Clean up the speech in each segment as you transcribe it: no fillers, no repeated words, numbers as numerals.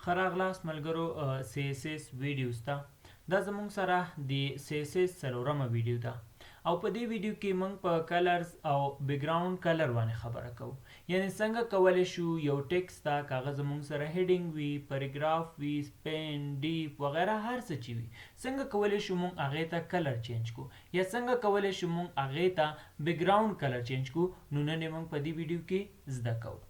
ښه راغلاست ملګرو CSS ویډیوز ته. دا زموږ سره د CSS څلورمه ویډیو ده او په دې ویډیو کې موږ په کلرز او بیکګراوند کلر باندې خبره کوو. یعنی څنګه کولی شو یو ټیکست ته که هغه زموږ سره هیډینګ وي، پیراګراف وي، سپین، ډیپ وغیره هر څه چې وي، څنګه کولی شو موږ هغې ته کلر چینج کړو یا څنګه کولی شو موږ هغې ته بیکګراوند کلر چینج کړو. نو نن یې موږ په دې ویډیو کې زده کوو.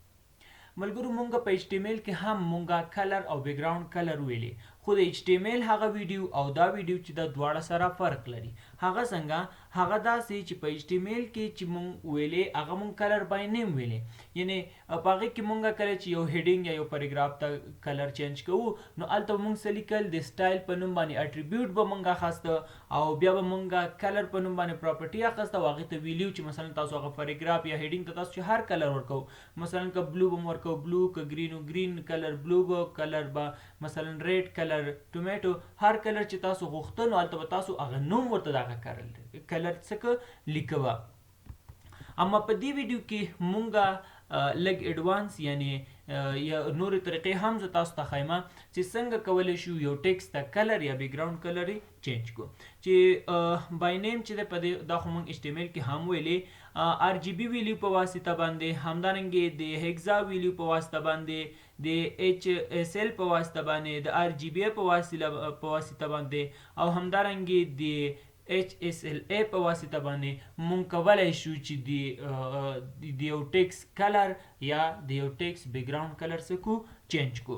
ملګرو مونږ په HTML کې هم مونږه کلر او بیکګراوند کلر ویلي، خو د HTML هغه ویډیو او دا ویډیو چې د دواړه سره فرق لري. هغه څنګه؟ هغه داسې چې په HTML کې چې مونږ ویلې هغه مونږ کلر بای نیم ویلې، یعنی په هغې کې مونږه کله چې یو هیډینګ یا یو پیراګراف ته کلر چینج کوو نو هلته به مونږ څه لیکل، د سټایل په نوم باندې اټریبیوټ به مونږ اخسته او بیا به مونږه کلر په نوم باندې پراپرټي اخسته او هغې ته ویلیو چې مثلا تاسو هغه پیراګراف یا هیډینګ ته تاسو چې هر کلر ورکو، مثلا که بلو به مو ورکو بلو، که گرین گرین کلر بلو به کلر به مثلا ریډ کلر ټومیټو، هر کلر چې تاسو غوښته نو هلته به تاسو هغه نوم ورته د هغه کلر څخه لیکوه. اما په دې ویډیو کې مونږه لږ ایډوانس یعنی یا نورې طریقې هم زه تاسو ته ښایم چې څنګه کولی شو یو ټیکست ته کلر یا بیکګراوند کلر یې چینج کړو. چې بای نیم چې دی په دې دا خو مونږ HTML کې هم ویلې، RGB ویلیو په واسطه باندې، همدارنګې د هیګزا ویلیو په واسطه باندې، د HSL په واسطه باندې، د RGBA په واسطه باندې او همدارنګې د HSLA په واسطه باندې مونږ کولی شو چې د یو ټیکس کلر یا د یو ټیکس بیکګراوند کلر څه کو چینج کو.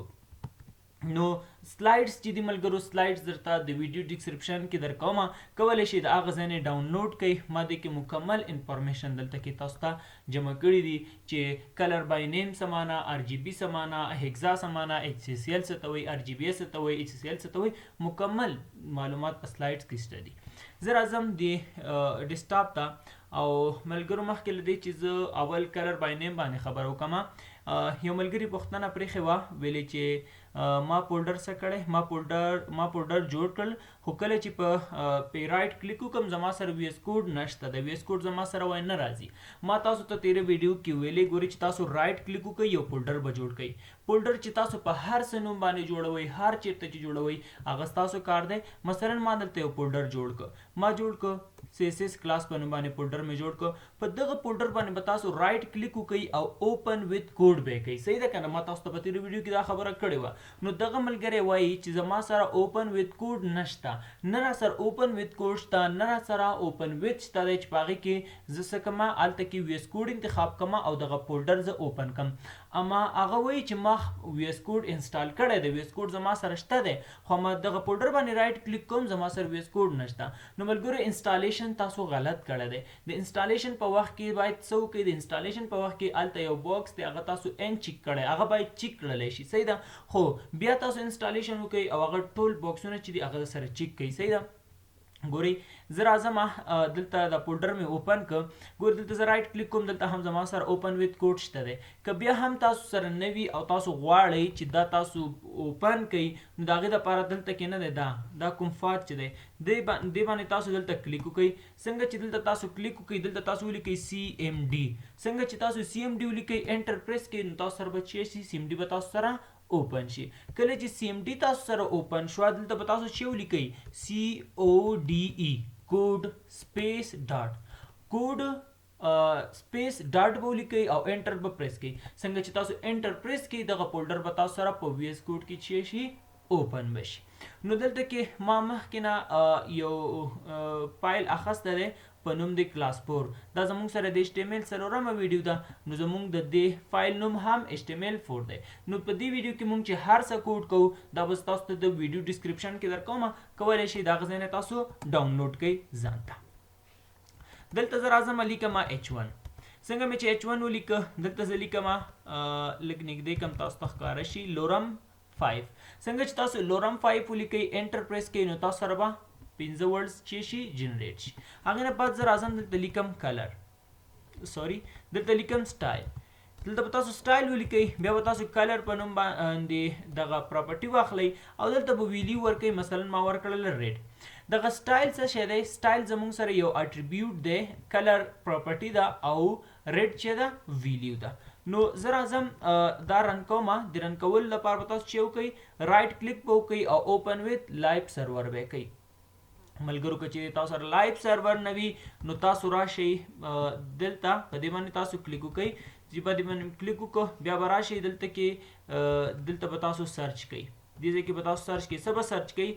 نو سلایډز چې دی ملګرو، سلایډز درته د ویډیو ډسکرپشن کې درکومه، کولی شئ د هغه ځای نه ډاونلوډ کړئ. ما دې کې مکمل انفارمیشن دلته کې تاسو ته جمع کړي دي چې کلر بای نیم څه معنا، RGB څه معنا، هیګزا څه معنا، HSL څه ته وایي، RGBA څه ته وایي، HSL څه ته وایي، مکمل معلومات په سلایډز کې شته دي. زه راځم د ډیسکټاپ ته او ملګرو مخکې له دې چې زه اول کلر بای نیم باندې خبره وکړم، یو ملګري پوښتنه پرېښې وه، ویلې چې ما فولډر څه کړی، ما فولډر جوړ کړل، خو کله چې په رایټ کلیک وکړم زما سره VS کوډ نشته، د VS کوډ زما سره وای نه راځي. ما تاسو ته تیره ویډیو کې ویلې ګورئ چې تاسو رایټ کلیک وکړئ یو فولډر به جوړ کړئ. فولډر چې تاسو په هر څه نوم باندې جوړوئ، هر چیرته چې جوړوئ هغه ستاسو کار دی. مثلا ما دلته یو فولډر جوړ کړ، CSS کلاس په نوم باندې فولډر مې جوړ کړ. په دغه فولډر باندې به تاسو رایټ کلیک وکړئ او اوپن وذ کوډ به کوئ. صحیح ده که نه؟ ما تاسو ته په تیره ویډیو کې دا خبره کړې وه. نو دغه ملګری وایي چې زما سره اوپن وذ کوډ نشته، نه را سره اوپن وذ کوډ شته، نه را سره اوپن وذ شته دی چې په هغې کې زه څه کړم، هلته کې VS کوډ انتخاب کړم او دغه فولډر زه اوپن کړم. اما هغه وایي چې ما VS کوډ انسټال کړی دی، VS کوډ زما سره شته دی، خو ما دغه فولډر باندې رایټ کلیک کوم زما سره VS کوډ نشته. نو ملګرو انسټالیشن تاسو غلط کړی دی. د انسټالیشن په وخت کې باید څه وکړئ، د انسټالیشن په وخت کې هلته یو باکس دی هغه تاسو ان چیک کړی، هغه باید چیک کړلی شي. صحیح ده؟ خو بیا تاسو انسټالیشن وکړئ او هغه ټول باکسونه چې دي هغه سره چیک کړئ. صحیح ده؟ ګورئ زه راځم دلته دا فولډر مې اوپن کړ، ګورئ دلته زه رایټ کلیک کوم، دلته هم زما سره اوپن وذ کوډ شته دی. که بیا هم تاسو سره نه وي او تاسو غواړئ چې دا تاسو اوپن کړئ نو د هغې دپاره دلته کې نه دی دا کوم فات چې دی دې باندې تاسو دلته کلیک وکړئ. څنګه چې دلته تاسو کلیک وکړئ دلته تاسو ولیکئ CMD. څنګه چې تاسو CMD ولیکئ انټر پریس کړئ نو تاسو سره به چې شي CMD به تاسو سره اوپن شي. کله چې CMD تاسو سره اوپن شو دلته به تاسو چې ولیکئ CODE کوډ سپیس ډاټ، کوډ سپیس ډاټ به ولیکئ او انټر به پریس کړئ. څنګه چې تاسو انټر پریس کړئ دغه فولډر به تاسو سره په VS کوډ کې چې شي اوپن بشي. نو دلته کې ما مخکې نه یو فایل اخیستی دی په نوم د کلاس 4. دا زموږ سره د HTML څلورمه ویډیو ده، نو زموږ د دې فایل نوم هم HTML4 دی. نو په دې ویډیو کې موږ چې هر څه کوډ کوو دا به تاسو ته د ویډیو ډسکرپشن کې درکومه، کولی شئ د هغه ځای نه تاسو ډاونلوډ کړئ ځان ته. دلته زه راځم لیکم H1. څنګه مې چې H1 ولیکه دلته زه لیکم لږ نږدې کم تاسو ته ښکاره شي لورم 5. څنګه چې تاسو لورم 5 ولیکئ انټر پریس کړئ نو تاسو سره به 15 ورډز چې شي جنریټ شي. هغې نه بعد زه راځم دلته لیکم کلر، دلته لیکم سټایل. دلته به تاسو سټایل ولیکئ، بیا به تاسو کلر په نوم باندې دغه پراپرټي واخلئ او دلته به ویلیو ورکئ. مثلا ما ورکړله ریډ. دغه سټایل څه شی دی؟ سټایل زموږ سره یو اټریبیوټ دی، کلر پراپرټي ده او ریډ چې ده ویلیو ده. نو زه راځم دا رن کوم. د رن کولو لپاره به تاسو چې وکئ رایټ کلیک به وکئ او اوپن ویت لایف سرور به کوئ. ملګرو که چې تاسو سره لایف سرور نه وي نو تاسو راشئ دلته په دې باندې تاسو کلیک وکئ. چې په دې باندې کلیک وکړو بیا به راشئ دلته کې دلته به تاسو سرچ کوئ. دې ځای کې به تاسو سرچ کوئ. څه به سرچ کوئ؟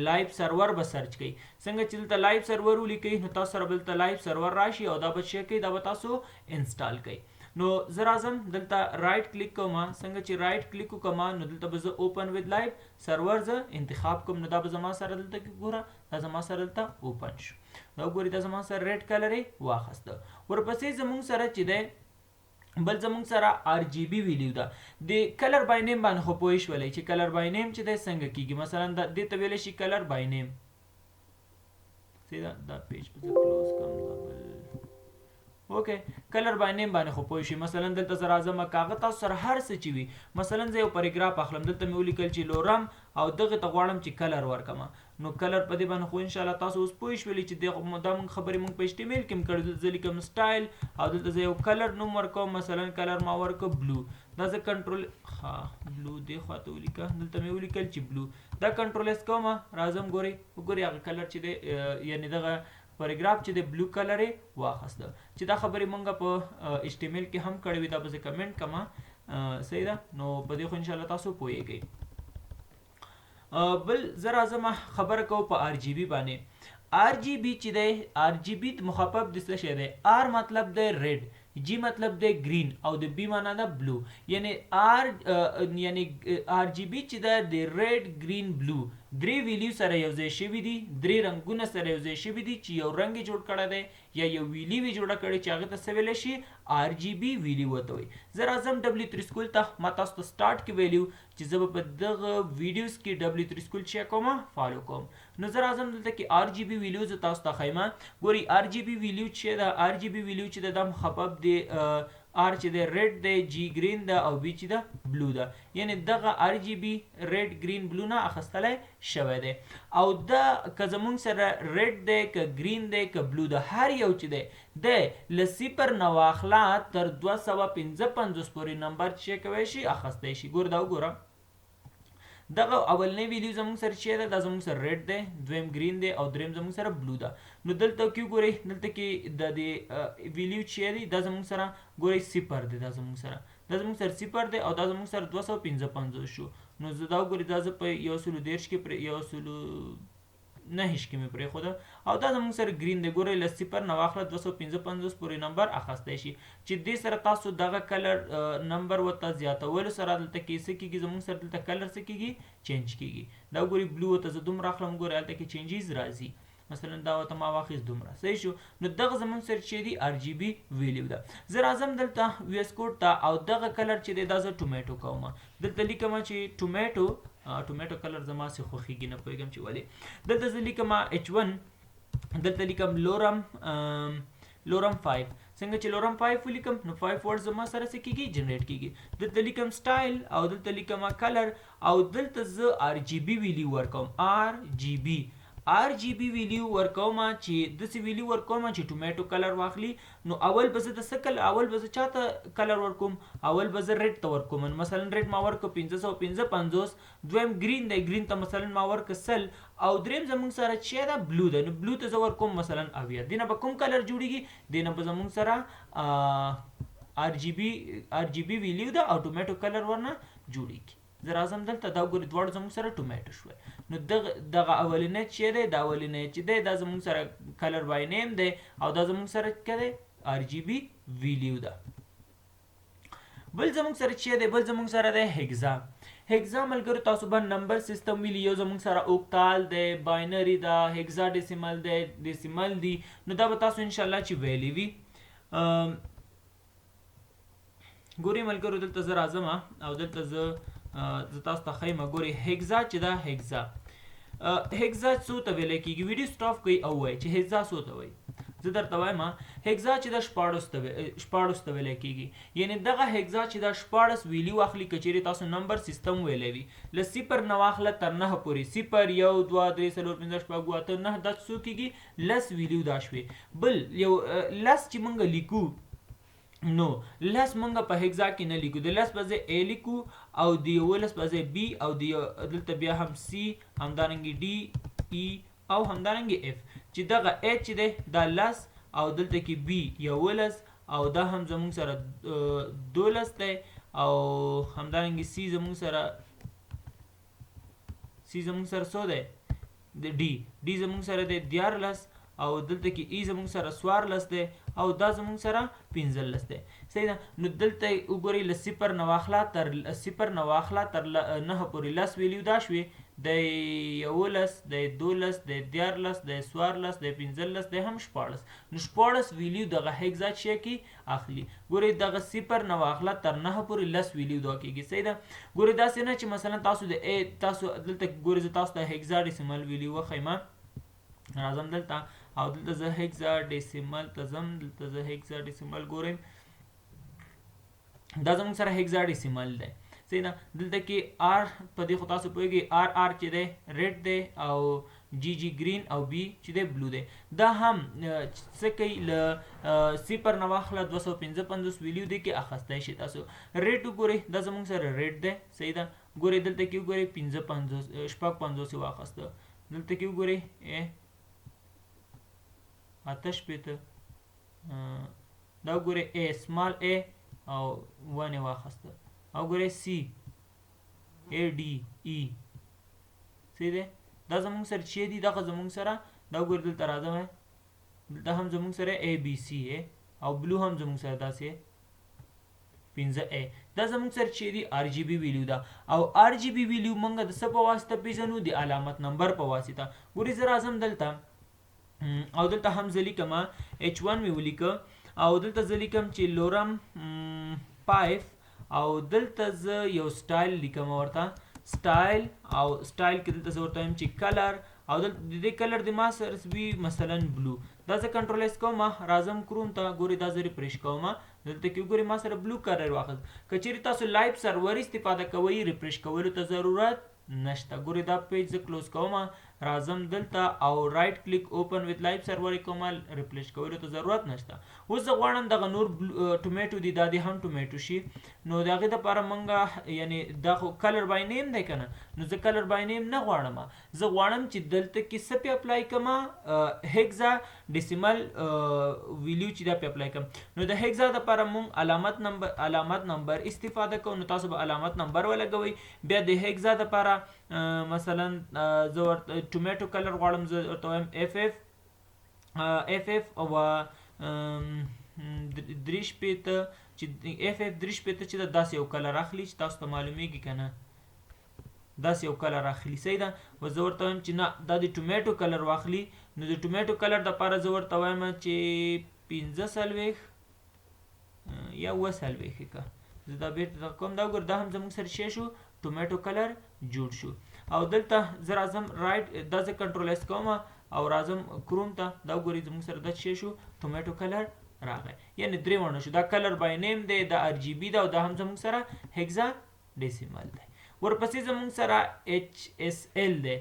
لایف سرور به سرچ کوئ. څنګه چې دلته لایف سرور ولیکئ نو تاسو سره دلته لایف سرور راشي او دا به چې کوئ دا به تاسو انسټال کوئ. نو زه راځم دلته رایټ کلیک کوم. څنګه چې رایټ کلیک وکړم نو دلته به زه اوپن وذ لایف سرور زه انتخاب کوم. نو دا به زما سره دلته کې ګوره دا زما سره دلته اوپن شو. دا ګورئ دا زما سره ریډ کلر یې واخیسته. ورپسې زموږ سره چې دی بل زموږ سره RGB ویلیو ده. د کلر بای نیم باندې خو پوه شولئ چې کلر بای نیم چې دی څنګه کیږي. مثلا دې ته ویلی شي کلر بای نیم. دا پیج به زه کلوز کړم دا بل اوکې کلر بای نیم باندې خو پوه شئ. مثلا دلته زه راځم کاغه تاسو سره هر څه چې وي. مثلا زه یو پاراګراف اخلم دلته مې ولیکل چې لورم او دغه ته غواړم چې کلر ورکړم. نو کلر په دې باندې خو ان شاء الله تاسو اوس پوه شولئ چې دا موږ خبرې موږ په HTML کې هم کړې. زه لیکم سټایل او دلته زه یو کلر نوم ورکوم. مثلا کلر ما ورکړ بلو. دا زه کنټرول بلو دې خواته ولیکه. دلته مې ولیکل چې بلو. دا کنټرول اس کوم. راځم ګورئ هغه کلر چې دی یعنی دغه پاراګراف چې د بلو کلر یې واخیسته. چې دا خبرې مونږ په HTML کې هم کړې وي دا به زه کمنټ کړم. صحیح ده. نو په دې خو ان شاء الله تاسو پوهیږئ. بل زه راځم خبره کوم په RGB باندې. RGB چې دی RGB مخفف د څه شی دی. R مطلب دی ریډ، G مطلب دی گرین او د B معنا ده بلو. یعنی RGB چې ده د ریډ گرین بلو درې ویلیو سره یو ځای شوي دي. درې رنګونه سره یو ځای شوي دي چې یو رنګ یې جوړ کړی دی یا یو ویلی وي جوړه کړې چې هغې ته څه ویلی شي RGB ویلی ورته وایي. زه راځم W3 سکول ته. ما تاسو ته سټارټ کې ویلیو چې زه به په دغه ویډیوز کې W3 سکول چې کوم فالو کوم. نو زه راځم دلته کې RGB ویلیو زه تاسو ته ښیم. ګورئ RGB ویلیو چې ده RGB ویلیو چې ده دا مخفف دی. R چې ده ریډ دی، G گرین ده او B چې ده بلو ده. یعنی دغه RGB ریډ گرین بلو نه اخیستلی شوی دی. او دا که زمونږ سره ریډ دی که گرین دی که بلو ده هر یو چې دی د له صفر نه واخله تر 255 پورې نمبر چې کوی شي اخیستی شي. ګوره دا وګوره دغه اولنی ویلیو زموږ سره چې ده دا زموږ سره ریډ دی، دویم گرین دی او دریم زموږ سره بلو ده. نو دلته کې ګورئ دلته کې د دې ویلیو چې دی دا زموږ سره ګورئ صفر دی. دا زموږ سره صفر دی او دا زموږ سره 255 شو. نو زه دا وګورئ دا زه په 130 کې 109 کې مې پرېښوده او دا زموږ سره گرین دی. ګورئ له صفر نه واخله 255 پورې نمبر اخیستی شي. چې دې سره تاسو دغه کلر نمبر ورته زیاتولو سره دلته کې څه کېږي زموږ سره دلته کلر څه کېږي چینج کېږي. دا ګورئ بلو ورته زه دومره اخلم ګورئ هلته کې چینجز راځي. مثلا دا ورته ما واخیست دومره صحیح شو. نو دغه زموږ سره چې دی RGB ویلیو ده. زه راځم دلته VS کوډ ته او دغه کلر چې دی دا زه ټومیټو کوم. دلته لیکم چې ټومیټو کلر زما سې خوښېږي نه پوهېږم چې ولې. دلته زه لیکم H1 دلته لیکم لورم 5. څنګه چې لورم 5 ولیکم نو 5 ورډ زما سره څه کېږي جنریټ کېږي. دلته لیکم سټایل او دلته لیکم کلر او دلته زه RGB ویلیو ورکوم. RGB ویلیو ورکوم چې داسې ویلیو ورکوم چې ټومیټو کلر واخلي. نو اول به زه د څه کلر اول به زه چاته کلر ورکوم اول به زه ریډ ته ورکوم. مثلا ریډ ما ورکړه 555. دویم گرین دی گرین ته مثلا ما ورکړه 100 او دریم زموږ سره چې ده بلو ده. نو بلو ته زه ورکوم مثلا 90. دې نه به کوم کلر جوړېږي دې نه به زموږ سره RGB ویلیو ده او ټومیټو کلر ورنه جوړېږي. زه راځم دلته دا ګورئ دواړه زموږ سره ټومیټو شوی. نو دغه اولنی چې دی دا اولنی چې دی دا زموږ سره کلر بای نیم دی او دا زموږ سره که دی RGB ویلیو ده. بل زموږ سره چې دی بل زموږ سره دی هیګزا ملګرو تاسو به نمبر سیستم ویلي. یو زموږ سره اوکتال دی، باینري ده، هیګزا ډیسیمل دی، ډیسیمل دی. نو دا به تاسو انشاءالله چې ویلی وي. ګورئ ملګرو دلته زه راځم او دلته زه تاسو ته ښیم. ګورئ هیګزا چې ده هیګزا څو ته ویلی کېږي. ویډیو سټاپ کوئ او وایي چې هیګزا څو ته وایي. زه درته وایم هیګزا چې ده 14 ته ویلی کېږي. یعنی دغه هیګزا چې ده 14 ویلیو اخلي که چیرې تاسو نمبر سیستم ویلی وي. له صفر نه واخله تر 9 پورې 0 1 2 3 4 5 6 7 8 9 دا څو کېږي 10 ویلیو دا شوې. بل یو 10 چې موږ لیکو نو لس مونږ په هیګزا کې نه لیکو، د لس په ځای A لیکو او د 11 په ځای B او دلته بیا هم C، همدارنګه D، E او همدارنګه F چې دغه H دی دا لس او دلته کې B 11 او دا هم زمونږ سره 12 دی او همدارنګه C زمونږ سره څو دی د D زمونږ سره دی 14 او دلته کې ای زمونږ سره 14 دی او دا زمونږ سره 15 دی. صحیح ده. نو دلته وګورئ له 0 نه واخله تر 9 پورې لس ویلیو دا شوې د 11 د 12 د 14 د 14 د 15 د هم 14. نو 14 ویلیو دغه هیګزا شي کې اخلي. ګورئ دغه 0 نه واخله تر 9 پورې لس ویلیو دا کېږي. صحیح ده. ګورئ داسې نه چې مثلا تاسو دلته ګورئ زه تاسو ته هیګزا ډیسیمل ویلیو وښیم. راځم دلته او دلته زه هیګزا ډیسیمل ته ځم. دلته زه هیګزا ډیسیمل ګورم، دا زموږ سره هیګزا ډیسیمل دی. صحیح ده. دلته کې آر په دې خو تاسو پوهیږئ آر چې دی ریډ دی او جی ګرین او بی چې دی بلو دی. دا هم څه کوي له 0 نه واخله 255 ویلیو دی کې اخیستی شي تاسو. ریډ وګورئ دا زموږ سره ریډ دی. صحیح ده. ګورئ دلته کې وګورئ 55 یې واخیسته. دلته کې وګورئ 88 دا وګورئ A سمال A او 1 یې واخیسته او ګورئ C A D E. صحیح دی. دا زمونږ سره چې دي دغه زمونږ سره دا وګورئ دلته راځم دلته هم زمونږ سره ABC او بلو هم زمونږ سره داسې 15A. دا زمونږ سره چې دي RGB ویلیو ده او RGB ویلیو مونږ د څه په واسطه پیژنو؟ د علامت نمبر په واسطه. ګورئ زه راځم دلته او دلته هم زه لیکم H1 مې ولیکه او دلته زه لیکم چې لورم 5 او دلته زه یو سټایل لیکم ورته سټایل او سټایل کې دلته زه ورته وایم چې کلر او دلته د دې کلر د ما سره وي مثلا بلو. دا زه کنټرول اس کوم راځم کروم ته ګورئ دا زه ریفریش کوم دلته کې ګورئ ما سره بلو کلر واخیست. که چیرې تاسو لایو سرور استفاده کوئ ریفریش کولو ته ضرورت نشته. ګورئ دا پیج زه کلوز کوم راځم دلته او رائټ کلیک اوپن وذ لایو سرور کوم ریفریش کولو ته ضرورت نشته. اوس زه غواړم دغه نور ټومیټو دي دا دې هم ټومیټو شي نو د هغې دپاره مونږ یعنی دا خو کلر بای نیم دی که نه نو زه کلر بای نیم نه غواړم. زه غواړم چې دلته کې څه پې اپلای کړم هیګزا ډیسیمل ویلیو چې دا پې اپلای کړم. نو د هیګزا دپاره مونږ علامت نمبر استفاده کوو. نو تاسو به علامت نمبر ولګوئ. بیا د هیګزا دپاره مثلا زه ورته ټومیټو کلر غواړم زه ورته وایم FF او 3 شپېته چې FF 3 شپېته چې دا داسې یو کلر اخلي چې تاسو ته معلومیږي که نه داسې یو کلر اخلي. صحیح ده. و زه ورته وایم چې نه دا د ټومیټو کلر واخلي. نو د ټومیټو کلر دپاره زه ورته وایم چې 45 یا 40 که زه دا بیرته دغه کوم. دا وګوره دا هم زموږ سره شی شو ټومیټو کلر جوړ شو. او دلته زه راځم رایټ دا زه کنټرول اس کوم او راځم کروم ته دا وګورئ زموږ سره دا شی شو ټومیټو کلر راغی. یعنې درې ونه شو. دا کلر بای نیم دی دا RGB ده او دا هم زموږ سره هیګزا ډیسیمل دی. ورپسې زموږ سره HSL دی.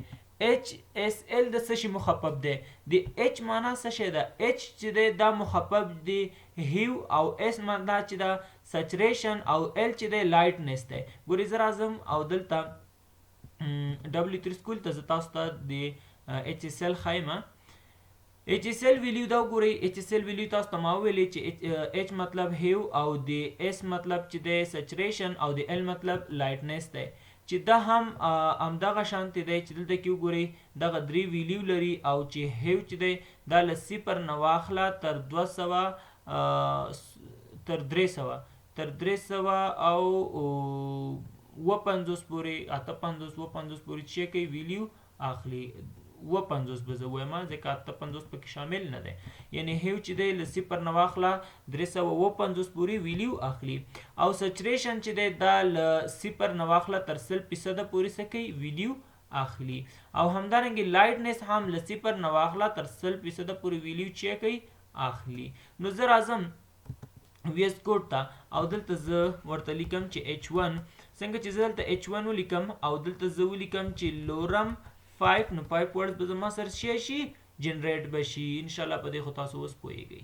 HSL د څه شي مخفف دی؟ د H معنا څه شی ده؟ H چې دی دا مخفف دی هیو او S معنا چې دا سچریشن او L چې دی لایټنس دی. ګورئ زه راځم او دلته W3 سکول ته زه تاسو ته د HSL ښیم. HSL ویلیو دا وګورئ. HSL ویلیو تاسو ته ما وویلې چې H مطلب هیو او د S مطلب چې دی سچریشن او د L مطلب لایټنس دی چې دا هم همدغه شانتې دی چې دلته کې وګورئ دغه 3 ویلیو لري او چې هیو چې دی دا له 0 نه واخله تر 200 تر 300 او 50 پورې 58 پورې چې کوي ویلیو اخلي. 50 به زه وایم ځکه 58 پکې شامل نه دی. یعنې هیو چې دی له 0 نه واخله 350 پورې ویلیو اخلي او سچریشن چې دی دا له 0 نه واخله تر 100% پورې څه کوي ویلیو اخلي او همدارنګه لایټنس هم له 0 نه واخله تر 100% پورې ویلیو چې کوي اخلي. نو زه راځم ویس کوډ ته او دلته زه ورته لیکم چې H1 څنګه چې زه دلته H1 ولیکم او دلته زه ولیکم چې لورم 5 نو 5 ورډز به زما سره شي جنریټ به شي. انشاءالله په دې خو تاسو اوس پوهیږئ.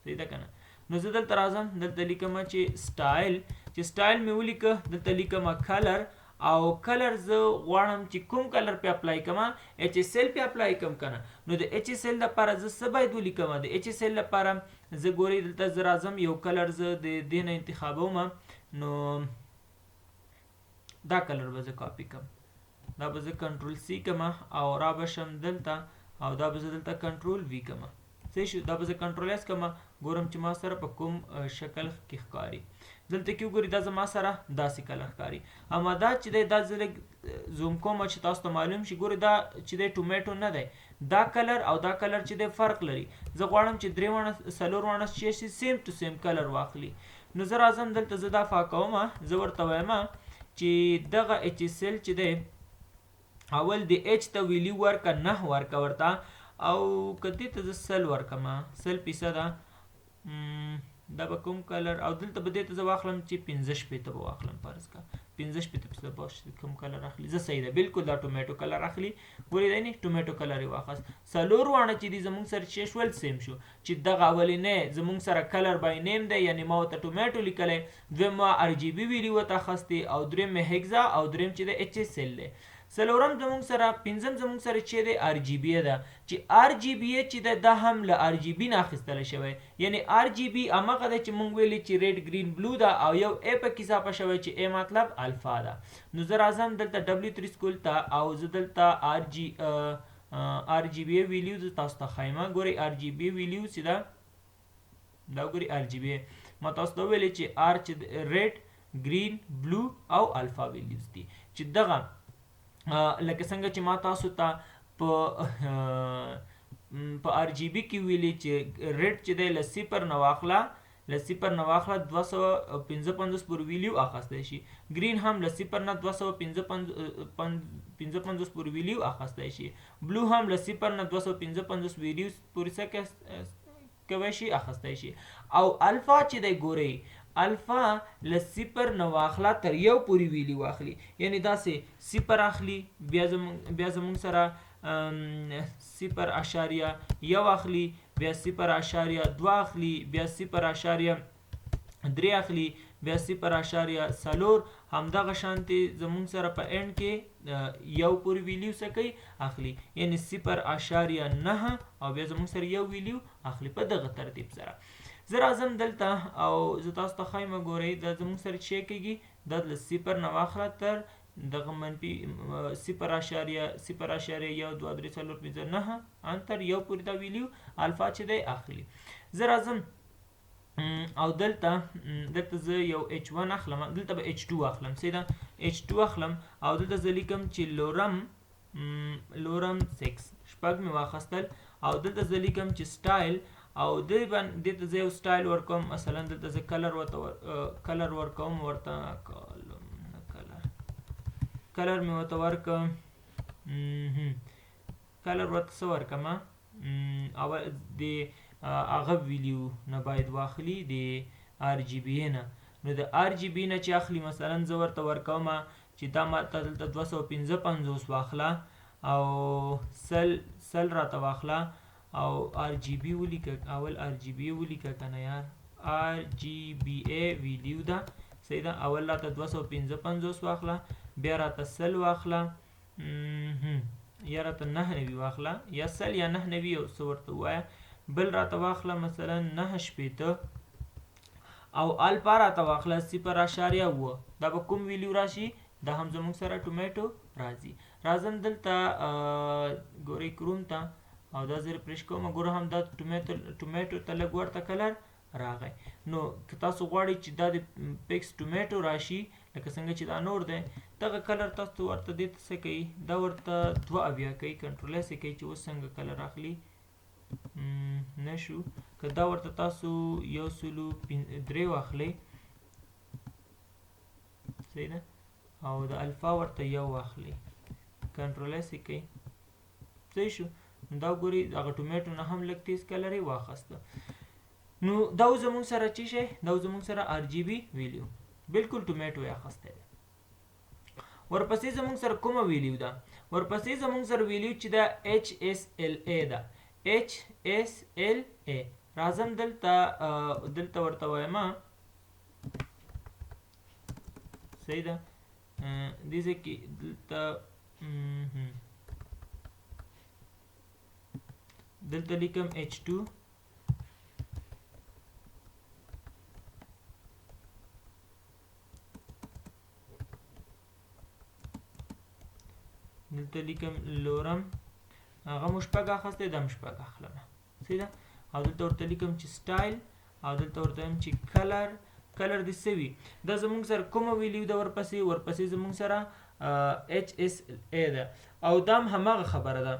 صحیح ده که نه؟ نو زه دلته راځم دلته لیکم چې سټایل چې سټایل مې ولیکه دلته لیکم کلر او کلر زه غواړم چې کوم کلر په اپلای کما ایچ اس ال په اپلای کم کنه نو د ایچ اس ال لپاره زه څه باید ولیکم د ایچ اس ال لپاره زه ګوري دلته زه راځم یو کلر زه د دې نه انتخابوم نو دا کلر به زه کاپی کم دا به زه کنټرول سی کما او را بشم دلته او دا به زه دلته کنټرول وی کما صحیح شو دا به زه کنټرول اس کما ګورم چې ما سره په کوم شکل کې ښکاري دلته کې وګورئ دا زما سره داسې کلر ښکاري اما دا چې دی دا زه لږ زوم کوم چې تاسو ته معلوم شي ګورئ دا چې دی ټومیټو نه دی دا کلر او دا کلر چې دی فرق لري زه غواړم چې درې واړه څلور واړه چې شي سیم ټو سیم کلر واخلي نو زه راځم دلته زه دا فاکوم زه ورته وایم چې دغه ایچ اس ال چې دی اول د ایچ ته ویلیو ورکه 9 ورکه ورته او کدی ته زه سل ورکم سل پیسه دا به کوم کلر او دلته به دې ته زه واخلم چې 15 شپېته به واخلم فرض کا 15 شپېته پیسه به کوم کلر اخلي زه صحیح ده بالکل دا ټومیټو کلر اخلي ګورئ دی نه ټومیټو کلر یې واخست څلور واړه چې دي زموږ سره چې شول سیم شو چې دغه اولینې زموږ سره کلر بای نیم دی یعنی ما ورته ټومیټو لیکلی دویم ما ار جی بي ویلیو ورته اخیستې او دریم مې هیګزا او دریم چې د ایچ اس ال دی څلورم زموږ سره پنځم زموږ سره چې دی ار جی بي ده چې ار جی بي چې دی دا هم له ار جی بي نه اخیستلی شوی یعنی ار جی بي همغه دی چې موږ ویلي چې ریډ ګرین بلو ده او یو ای پکې اضافه شوی چې ای مطلب الفا ده نو زه راځم دلته ډبلیو 3 سکول ته او زه دلته ار جی بي ویلیو زه تاسو ته ښایم ګورئ ار جی بي ویلیو چې ده دا ګورئ ار جی بي ما تاسو ته ویلي چې ار چې ریډ ګرین بلو او الفا ویلیوز دي چې دغه لکه څنګه چې ما تاسو ته په ار جی بي کې ویلي چې ریډ چې دی له صفر نه واخله 255 پر ویلیو اخیستی شي ګرین هم له صفر نه 255 پر ویلیو اخیستی شي بلو هم له صفر نه 255 ویلیو پورې کوی شي اخیستی شي او الفا چې دی ګورئ الفا له صفر نه واخله تر یو پورې ویلی واخلي یعنی داسې صفر اخلي بیا زموږ سره صفر اشاریه یو اخلي بیا صفر اشاریه دو اخلي بیا صفر اشاریه درې اخلي بیا صفر اشاریه څلور همدغه شانتې زموږ سره په اینډ کې یو پورې ویلیو څه کوي اخلي یعنی صفر اشاریه 9 او بیا زموږ سره یو ویلیو اخلي په دغه ترتیب سره زه راځم دلته او زه تاسو ته ښایم ګورئ دا زموږ سره چې کېږي دا له صفر نه واخله تر دغه منفي صفر اشاریه 1 2 3 4 5 9 انتر یو پورې دا ویلیو الفا چې دی اخلي زه راځم او دلته زه یو H1 اخلم دلته به H2 اخلم سیده H2 اخلم او دلته زه لیکم چې لورم 6 شپږ مې واخیستل او دلته زه لیکم چې سټایل او دې ته زه یو سټایل ورکوم مثلا دلته زه کلر ورکوم ورته کلر مې ورته ورکم کلر ورته څه ورکم اول د هغه ویلیو نه باید واخلي د ار جی بي نه نو د ار جی بي نه چې اخلي مثلا زه ورته ورکوم چې دا ماته دلته 255 واخله او سل راته واخله او ار جی بي ولیکه اول ار جی بي ولیکه کنه یار ار جی بي ای ویلیو ده صحیح ده اول راته 255 واخله بیا راته سل واخله یا راته 9 نوي واخله یا سل یا 9 نوي او څه ورته ووایه بل راته واخله مثلا 9 شپېته او الفا راته واخله 0.7 دا به کوم ویلیو راشي دا هم زموږ سره ټومیټو راځي راځم دلته ګورئ کروم ته او دا زه ریفریش کوم ګوره هم دا ټومیټو ته لږ ورته کلر راغی نو که تاسو غواړئ چې دا د پیکس ټومیټو راشي لکه څنګه چې دا نور دی دغه کلر تاسو ورته دې ته څه کوي دا ورته 2 کوي کنټرول یې کوي چې اوس څنګه کلر اخلي نشو که دا ورته تاسو 103 واخلئ صحیح ده او د الفا ورته یو واخلئ کنټرول یې کوي صحیح شو دا ګوري هغه ټومیټو نه هم لږ تیز کلر یې واخیسته نو دا زموږ سره چې شی دا زموږ سره ار جی بي ویلیو بالکل ټومیټو یې اخیستی دی ورپسې زموږ سره کومه ویلیو ده ورپسې زموږ سره ویلیو چې دا HSLA ده HSLA راځم دلته ورته وایم صحیح ده دې ځای کې دلته لیکم H2 دلته لیکم لورم هغه مو شپږ اخیستی دا مو شپږ اخلم صحیح ده او دلته ورته لیکم چې سټایل او دلته ورته وایم چې کلر دې څه وي دا زموږ سره کومه ویلیو ده ورپسې زموږ سره HSA ده او دا هم هماغه خبره ده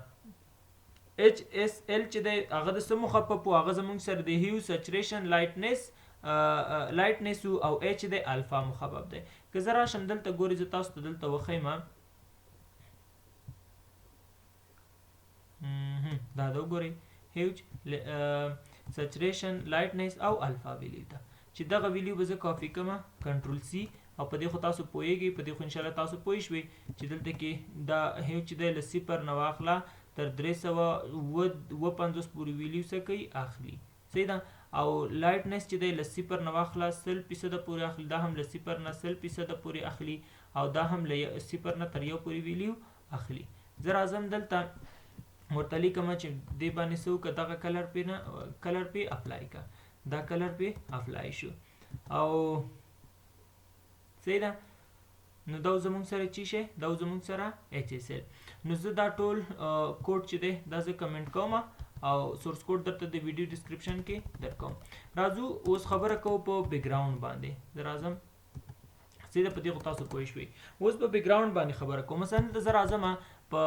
HSL چې دی هغه د څه مخفف و هغه زموږ سره د هیو سچریشن لایټنس او H دی الفا مخفف دی که زه راشم دلته ګورئ زه تاسو ته دلته وښیم دا د وګورئ هیوج سچریشن لایټنس او الفا ویلیو ده چې دغه ویلیو به زه کاپي کوم کنټرول C او په دې خو تاسو پوهیږئ په دې خو انشاءالله تاسو پوه شوئ چې دلته کې دا هیوج چې دی له 0 نه واخله تر 350 پورې ویلیو څه کوي اخلي صحیح ده او لایټنس چې دی له 0 نه واخله 100% پورې اخلي دا هم له 0 نه 100% پورې اخلي او دا هم له 0 نه تر 1 پورې ویلیو اخلي زه راځم دلته ورته لیکم چې دې باندې څه وکړه دغه کلر پې اپلای کړه دا کلر پې اپلای شو او صحیح ده نو دا زموږ سره چی شي دا زموږ سره HSL نو زه دا ټول کوډ چې دی دا زه کمنټ کوم او سورس کوډ درته د ویډیو ډسکرپشن کې درکوم راځو اوس خبره کوو په بیک ګراوند باندې زه راځم سیده په دې خو تاسو پوه شوئ اوس په بیک ګراوند باندې خبره کوم مثلا دلته زه راځم په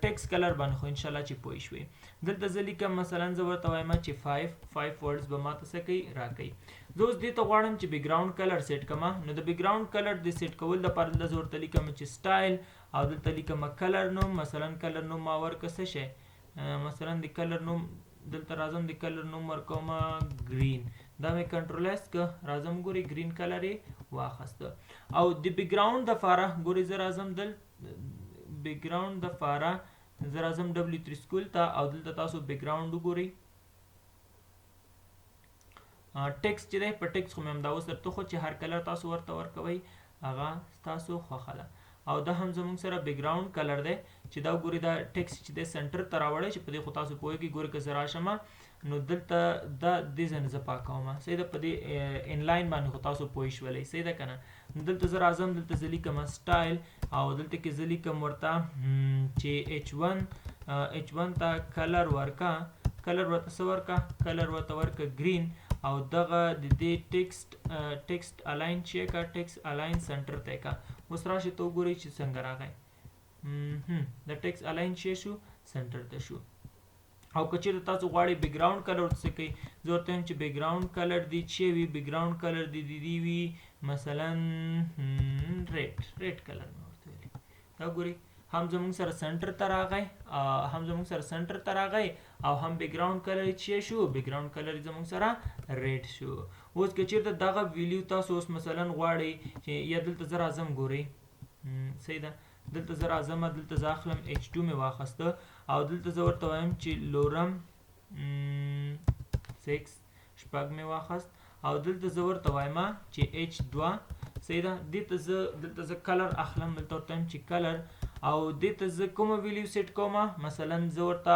ټیکس کلر باندې خو انشاءالله چې پوه شوئ دلته زه لیکم مثلا زه ورته وایم چې 5 ورډز به ماته څه کوي راکوي زه اوس دې ته غواړم چې بیک ګراوند کلر سیټ کړم نو د بیک ګراوند کلر د سیټ کول دپاره دلته زه ورته لیکم چې سټایل او دلته لیکم کلر نوم مثلا کلر نوم ما ورکړه څه شی مثلا د کلر نوم دلته راځم د کلر نوم ورکوم ګرین دا مې کنټرول اس که راځم ګورئ ګرین کلر یې واخیسته او د بیک ګراوند دپاره ګورئ زه راځم بیک ګراوند دپاره زه راځم W3 سکول ته او دلته تاسو بیک ګراوند وګورئ ټیکس چې دی په ټیکس خو مې همدا اوس درته خو چې هر کلر تاسو ورته ورکوئ هغه ستاسو خوښه ده او دا هم زموږ سره بیک ګراوند کلر دی چې دا ګورئ دا ټیکس چې دی سنټر ته راوړی چې په دې خو تاسو پوهیږئ ګورئ که زه راشم نو دلته دا دې ځای نه زه پاکوم صحیح ده په دې انلاین باندې خو تاسو پوه شولئ صحیح ده که نه نو دلته زه راځم دلته زه لیکم سټایل او دلته کې زه لیکم ورته چې H1 ته کلر ورکه کلر ورته څه ورکه کلر ورته ورکه ګرین او دغه د دې ټیکسټ الاین چې کا ټیکسټ الاین سنټر ته کا اوس راشي ته وګورئ چې څنګه راغی د ټیکسټ الاین چې شو سنټر ته شو او که چیرته تاسو غواړئ بیک ګراوند کلر ورته څه کوئ زه ورته وایم چې بیک ګراوند کلر دې چې وي بیک ګراوند کلر دې وي مثلا ریډ کلر مې ورته ویلی دا ګورئ هم زموږ سره سنټر ته راغی او هم بیک ګراوند کلر چې شو بیک ګراوند کلر زموږ سره ریډ شو اوس که چیرته دغه ویلیو تاسو اوس مثلا غواړئ چې یا دلته زه راځم ګورئ صحیح ده دلته زه راځم دلته زه اخلم H2 مې واخیسته او دلته زه ورته وایم چې لورم 6 شپږ مې واخیست او دلته زه ورته وایم چې H2 صحیح ده دلته زه کلر اخلم دلته ورته وایم چې کلر او دلته زه کومه ویلیو سیټ کوم مثلا زه ورته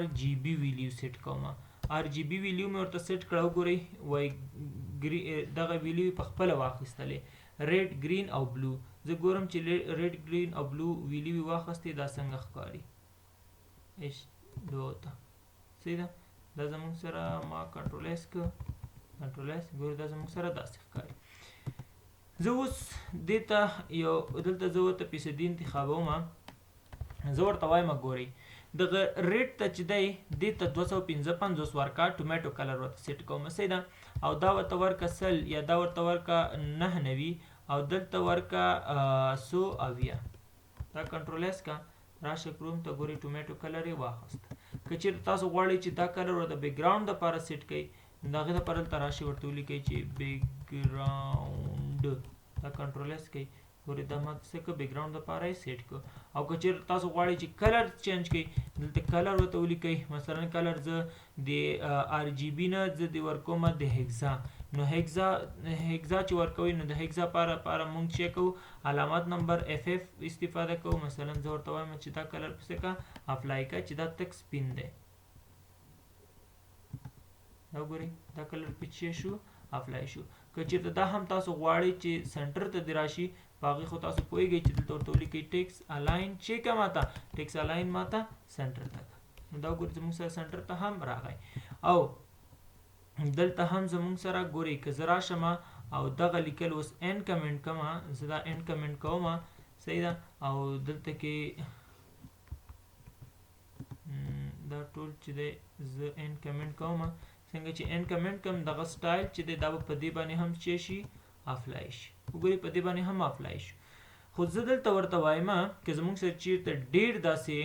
RGB ویلیو سیټ کوم RGB ویلیو مې ورته سیټ کړه وګورئ وای دغه ویلیو په خپله واخیستلې ریډ ګرین او بلو زه ګورم چې ریډ ګرین او بلو ویلیو واخیستې دا څنګه ښکاري H2 ته صحیح ده دا زموږ سره ما کنټرول اس ګورئ دا زموږ سره داسې ښکاري زه اوس دې ته دلته زه ورته فیصدي انتخابوم زه ورته وایم ګورئ دغه ریډ ته چې دی دې ته 255 ورکه ټومیټو کلر ورته سیټ کوم صحیح ده او دا ورته ورکه 100 یا دا ورته ورکه 990 او دلته ورکه 100 دا کنټرول اس کا راشه کروم ته ګورئ ټومیټو کلر یې واخیست که چیرته تاسو غواړئ چې دا کلر ورته بیک ګراوند دپاره سیټ کړئ د هغې دپاره دلته راشئ ورته ولیکئ چې بیک ګراوند دا کنټرول اس کوئ ګورئ دا ما څه کړه بیک ګراوند دپاره یې سیټ کړه. او که چېرته تاسو غواړئ چې کلر چینج کړئ دلته کلر ورته ولیکئ. مثلا کلر زه د RGB نه زه دې ورکوم د هیګزا. نو هیګزا چې ورکوئ نو د هیګزا لپاره موږ چې کوو علامات نمبر FF استفاده کوو. مثلا زه ورته وایم چې دا کلر پسې کا اپلای کړه چې دا تک سپین دی. دا وګورئ دا کلر پچې شو اپلای شو. که چېرته دا هم تاسو غواړئ چې سنټر ته دې راشي په هغې خو تاسو پوهېږئ چې دلته ورته ولیکئ ټیکس الاین چې که ماته ټیکس الاین ماته سنټر ته. نو دا وګورئ زموږ سره سنټر ته هم راغی. او دلته هم زموږ سره ګورئ که زه راشم او دغه لیکل اوس ان کمنټ کومه زه دا ان کمنټ کوم صحیح ده. او دلته کې دا ټول چې دی زه ان کمنټ کوم څنګه چې ان کمنټ کوم دغه سټایل چې دی دا به په دې باندې هم چې شي اپلای شي. وګورئ په دې باندې هم اپلای شي. خو زه دلته ورته وایم که زموږ سره چېرته ډېر داسې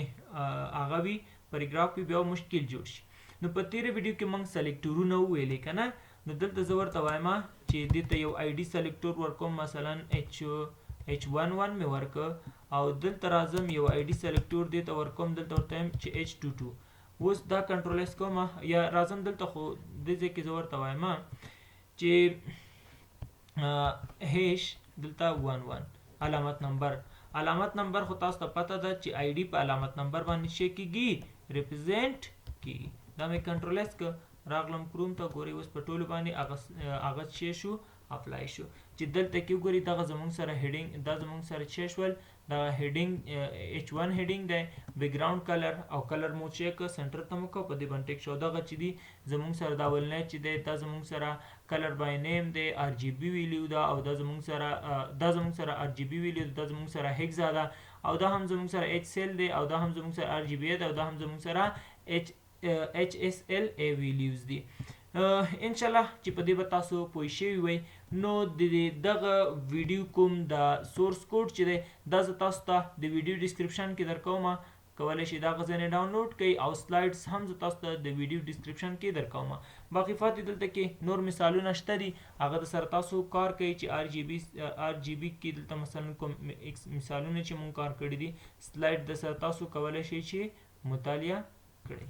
هغه وي پریګراف وي بیا مشکل جوړ شي. نو په تیره ویډیو کې موږ سلیکټورونه وویلې که نه. نو دلته زه ورته وایم چې دې ته یو ID سلیکټور ورکوم مثلا H11 مې ورکه او دلته راځم یو ID سلیکټور دې ته ورکوم دلته ورته وایم چې H22. اوس دا کنټرول اس کوم یا راځم دلته خو دې ځای کې زه ورته وایم چې هیش دلته 11 علامت نمبر خو تاسو ته پته ده چې ID په علامت نمبر باندې شي کېږي ریپرزینټ کېږي. دا مې کنټرول اس که راغلم کروم ته ګورئ اوس په ټولو باندې هغه شی شو اپلای شو. چې دلته کې ګورئ دغه زموږ سره هیډینګ دا زموږ سره چې شول دا هیډینګ H1 هیډینګ دی. بیک ګراوند کلر او کلر مو چې که سنټر ته مو کو په دې باندې ټیک شو. دغه چې دی زموږ سره دا ولنی چې دی دا زموږ سره کلر بای نیم دی RGB ویلیو ده او دا زموږ سره RGB ویلیو دا زموږ سره هیګزا ده او دا هم زموږ سره HCL دی او دا هم زموږ سره RGB ده او دا هم زموږ سره HSLA ویلیوز دي. انشاءالله چې په دې به تاسو پوه شوي وئ. نو دغه ویډیو کوم د سورس کوډ چې دی دا زه تاسو ته د ویډیو ډسکرپشن کې درکوم. کولی شئ دا غځنې ډاونلوډ کړئ او سلایډز هم زه تاسو ته د ویډیو ډسکرپشن کې درکوم. باقي فاتې دلته کې نور مثالونه شته دي هغه د سره تاسو کار کوئ چې RGB کې دلته مثلا کوم مثالونه چې مونږ کار کړي دي سلایډ د سره تاسو کولی شئ چې مطالعه کړئ.